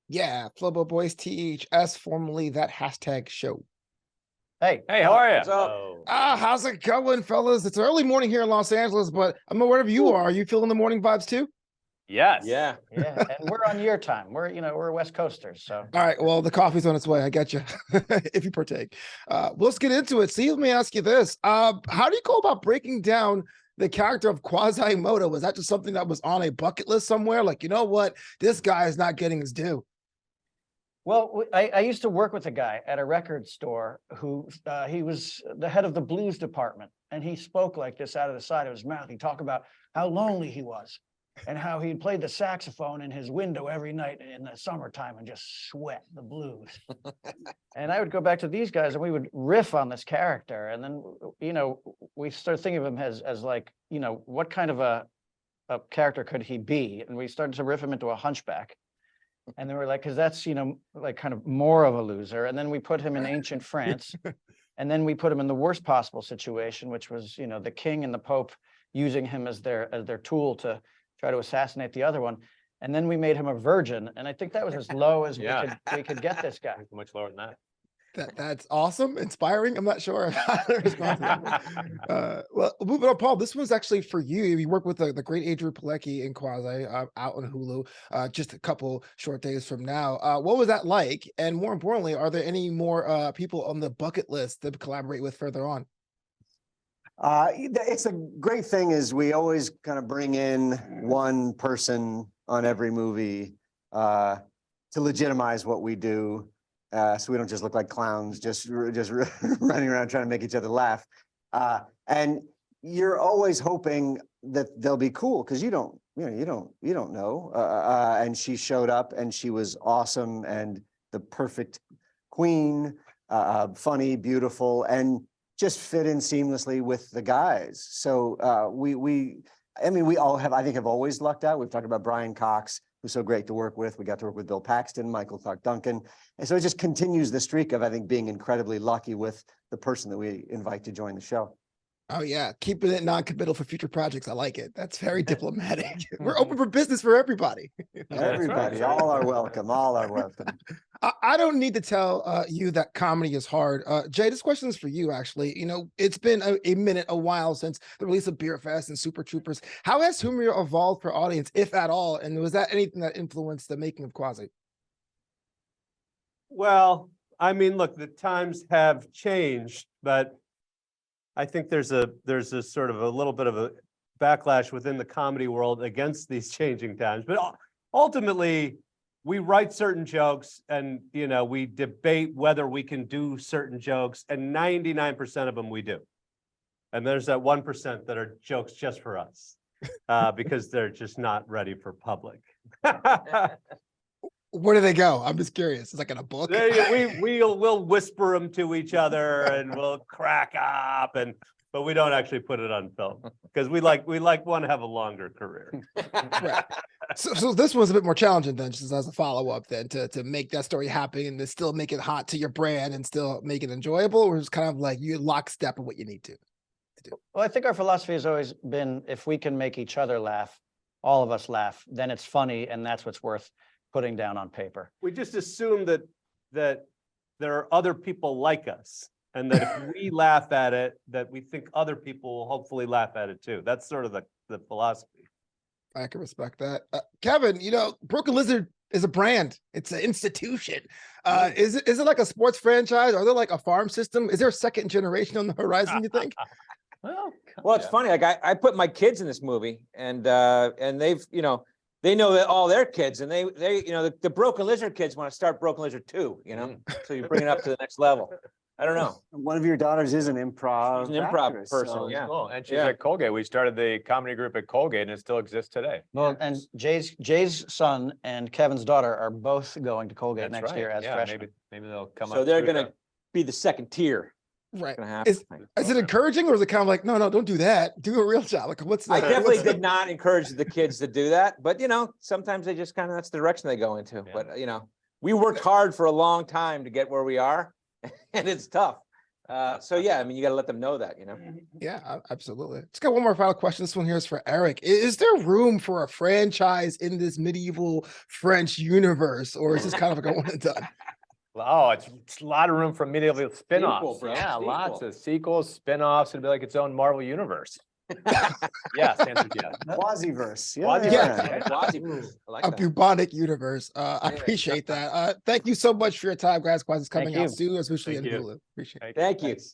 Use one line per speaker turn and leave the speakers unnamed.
Yeah, Flobo Boyce THS, formerly that hashtag show.
Hey, how are you?
How's it going, fellas? It's early morning here in Los Angeles, but I'm wherever you are you feeling the morning vibes too?
Yes.
Yeah.
Yeah, and we're on your time. We're West Coasters, so.
All right, well, the coffee's on its way. I get you. If you partake. Let's get into it. See, let me ask you this. How do you go about breaking down the character of Quasi? Was that just something that was on a bucket list somewhere? Like, you know what? This guy is not getting his due.
Well, I used to work with a guy at a record store who he was the head of the blues department, and he spoke like this out of the side of his mouth. He talked about how lonely he was and how he played the saxophone in his window every night in the summertime and just sweat the blues. And I would go back to these guys and we would riff on this character. And then, we started thinking of him as like, what kind of a character could he be? And we started to riff him into a hunchback. And then we're like, because that's, like kind of more of a loser. And then we put him in ancient France. And then we put him in the worst possible situation, which was, the king and the Pope using him as their tool to try to assassinate the other one. And then we made him a virgin. And I think that was as low as we could get this guy.
Much lower than that.
That's awesome, inspiring. I'm not sure. Well, moving on, Paul. This one's actually for you. You work with the great Adrian Pilecki in Quasi out on Hulu just a couple short days from now. What was that like? And more importantly, are there any more people on the bucket list to collaborate with further on?
It's a great thing is we always kind of bring in one person on every movie to legitimize what we do. So we don't just look like clowns, just running around trying to make each other laugh. And you're always hoping that they'll be cool because you don't know. And she showed up and she was awesome and the perfect queen, funny, beautiful, and just fit in seamlessly with the guys. So we all have, I think, have always lucked out. We've talked about Brian Cox, who's so great to work with. We got to work with Bill Paxton, Michael Clark Duncan. And so it just continues the streak of, I think, being incredibly lucky with the person that we invite to join the show.
Oh yeah, keeping it non-committal for future projects. I like it. That's very diplomatic. We're open for business for everybody.
Everybody, all are welcome. All are welcome.
I don't need to tell you that comedy is hard. Jay, this question is for you, actually. It's been a while since the release of Beer Fest and Super Troopers. How has humor evolved for audience, if at all? And was that anything that influenced the making of Quasi?
Well, I mean, look, the times have changed, but I think there's a sort of a little bit of a backlash within the comedy world against these changing times. But ultimately, we write certain jokes and, we debate whether we can do certain jokes, and 99% of them we do. And there's that 1% that are jokes just for us because they're just not ready for public.
Where do they go? I'm just curious. It's like in a book.
We'll whisper them to each other and we'll crack up, but we don't actually put it on film because we want to have a longer career.
Right. So this one's a bit more challenging then, just as a follow-up then to make that story happen and to still make it hot to your brand and still make it enjoyable, or it's kind of like you lockstep of what you need to do.
Well, I think our philosophy has always been, if we can make each other laugh, all of us laugh, then it's funny, and that's what's worth putting down on paper.
We just assume that there are other people like us, and that if we laugh at it, that we think other people will hopefully laugh at it too. That's sort of the philosophy.
I can respect that. Kevin, Broken Lizard is a brand. It's an institution. Is it like a sports franchise? Are there like a farm system? Is there a second generation on the horizon, you think?
Well, it's funny. Like I put my kids in this movie, and they've, they know that all their kids, and they the Broken Lizard kids want to start Broken Lizard 2, so you bring it up to the next level. I don't know.
One of your daughters is an improv.
She's an improv
actress,
person,
so-
yeah.
Cool. And she's at Colgate. We started the comedy group at Colgate, and it still exists today.
Well, and Jay's son and Kevin's daughter are both going to Colgate
That's
next
right.
year as
Yeah,
freshmen.
maybe they'll come up.
So they're
through
gonna be the second tier.
Right.
Gonna happen.
Is it encouraging, or is it kind of like, no, don't do that. Do a real job. Like, what's
I
that?
definitely did not encourage the kids to do that, but sometimes they just kind of, that's the direction they go into.
Yeah.
But we worked hard for a long time to get where we are, and it's tough. So yeah, I mean, you gotta let them know that, you know?
Yeah, absolutely. Let's get one more final question. This one here is for Eric. Is there room for a franchise in this medieval French universe, or is this kind of like a one and done?
Oh, it's a lot of room for medieval spin-offs.
bro,
Yeah, lots
sequel.
of sequels, spin-offs. It'd be like its own Marvel universe. Yes, answer is yes.
Quasi-verse.
Quasi-verse,
Yeah.
Quasi-verse. I like
A
that.
bubonic universe. I
Yeah.
appreciate that. Thank you so much for your time, guys. Quasi is coming
Thank
out
you.
soon, especially in
Thank you.
Hulu. Appreciate it.
Thank
Thank you.
Thanks.